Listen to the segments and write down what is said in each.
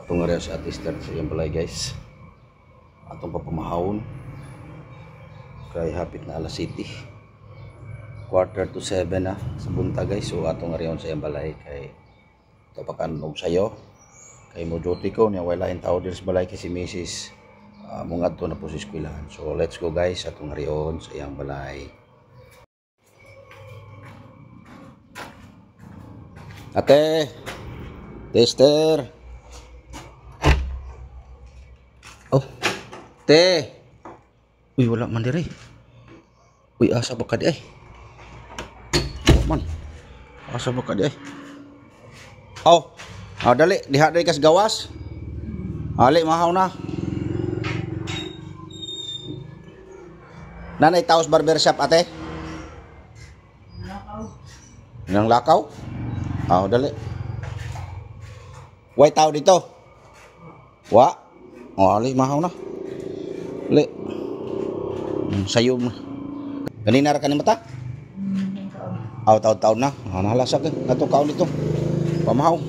Atong area sa Atister sa iyang balay guys. Atong papamahawon. Kay hapit na alas 7. 6:45 na sa bunta guys. So atong area sa iyang balay kay ito pakanog sayo. Kay mo duty ko niya wala in tao din sa balay kay si Mrs. Mong adto na po sa eskwelahan. So let's go guys atong area sa iyang balay. Ate, tester. Oh, te. Uy, wala man diri. Uy, asa ba ka di ay? Man. Asa ba ka di ay? Oh, dali, diha dali kas gawas. Ali, mahaw na. Nanay taos barbershop ate? Lakaw. Nang lakaw? Dali. Way tao dito. Wa. Ali, mahaw na. Dali. Sayo mo. Ganina ra ka ni mata? Taon-taon na. Nahalasag eh. Natukaon dito. Pamahaw.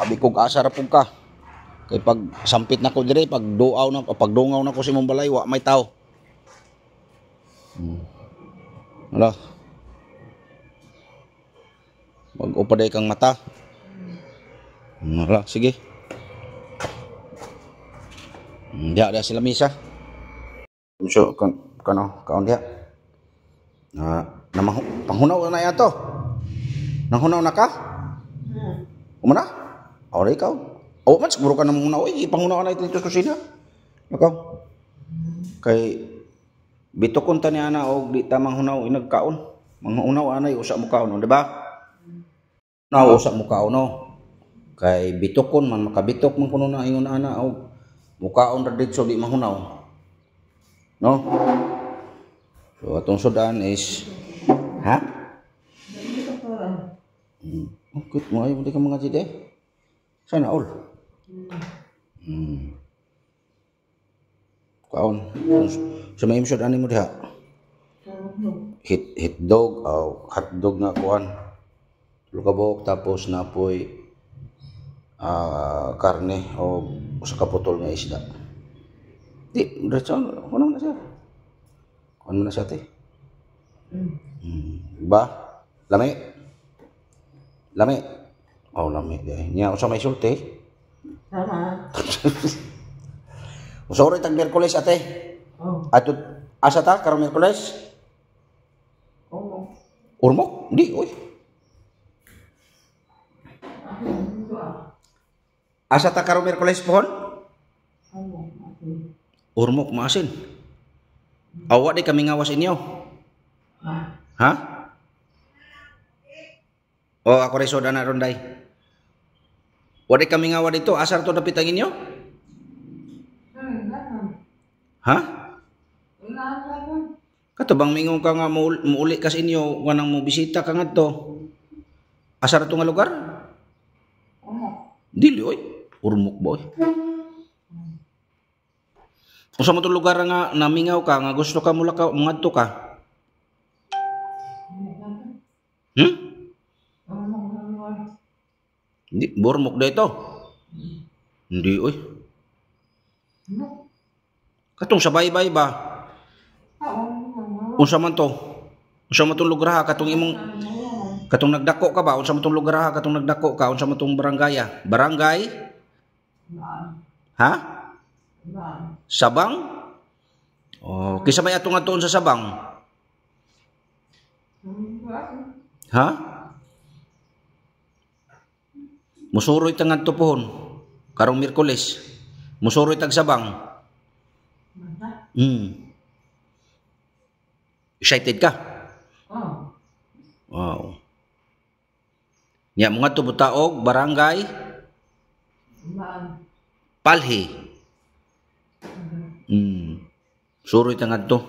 Abi kog asa ra pug ka. Kay pag sampit na ko dire, pag dungaw na ko si mong balay, wa may tao. Wala. Mag-upaday kang mata. Wala, sige. Diya sila misa. So, kaon diya. Panghunaw na yato. Nanghunaw na ka? Umana? Ora ikaw. Man siguro ka nang hunaw. Panghunaw na ito sa kusina. Ikaw. Kay bitukon ta niya na o di tamang hunaw inagkaon. Manghunaw anay usa mo kaon, di ba? Usa mo kaon no. Kay bitukon man makabitok man kuno na ingon ana o mukaon ra dito di mahunaw. No? So atong sudan is Good mo ay hindi ka mga jide. Sana all. Kaon. Sa may imsod ani mo diha. Hit dog o hot dog nga kuan. Lukabok tapos napoy karne o sa kaputol nga isda. Di, diretso kuno na siya. Kuan mo na siya te. Ba? Lami? Lami? Lami. Nya usa may sulti. Usa ro tag Miyerkules ate. Ato asa ta karong Miyerkules? Urmok? Di, oy. Asa ta karong Miyerkules pohon? Urmok maasin. Awa di kami ngawas inyo. Ha? Ako rin soda na ronday. Wadi kami ngawa dito. Asar to napitang inyo? Ha? Katubang mingon ka nga muuli kas inyo. Wanang mo bisita ka nga to. Asar to nga lugar? Dili oy. Urmok boy. Kung sa mo itong lugar nga namingaw ka, nga gusto ka mula ka, mangadto ka. Hindi, burmok na ito. Hindi, oy. Katong sa baybay ba? Unsa man to? Unsa man itong lugar ha? Katong nagdako ka ba? Unsa man itong lugar ha? Katong nagdako ka? Unsa man itong barangay? Barangay? Ha? Sabang? Kisa may atong atoon sa Sabang? Ha? Musuroy tang adto pohon. Karong Miyerkules. Musuroy tag Sabang. Excited ka? Wow. Nya mga tubutaog barangay Palhi. Suroy tangad to.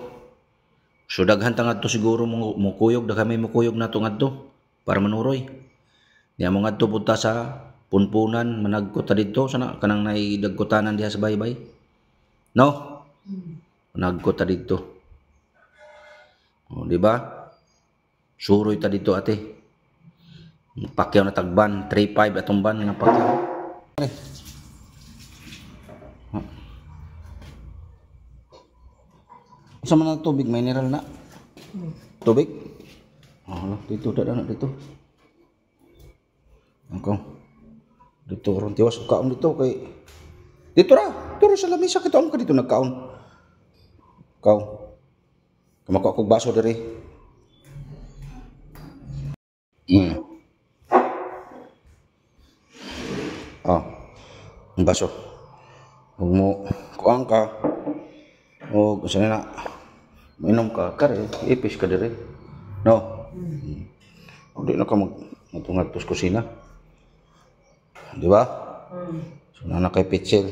So daghan tangad to siguro mo kuyog, daghan mo kuyog na to ngadto para manuroy. Nya mo ngadto punta sa punpunan managkot ta didto sana kanang naidagkutanan diha sa baybay. No? Managkot ta didto. Di ba? Suroy ta didto ate. Pakyaw na tagban 3.5 atong ban nga pakyaw. Sa man tubig, mineral na. Tubig? Oh, dito, dada na dito. Okay. Dito, ron tiwas, kaon dito kay... Dito ra sa lamisa, kitaon ka dito nagkaon. Kaon. Kamako akong baso diri. Ang baso. Huwag mo, kuang ka. O, gusto na, mainom ka, kare, ipis ka diri. No? Hindi na ka magtungat sa kusina. Di ba? So, na kay Pitchel.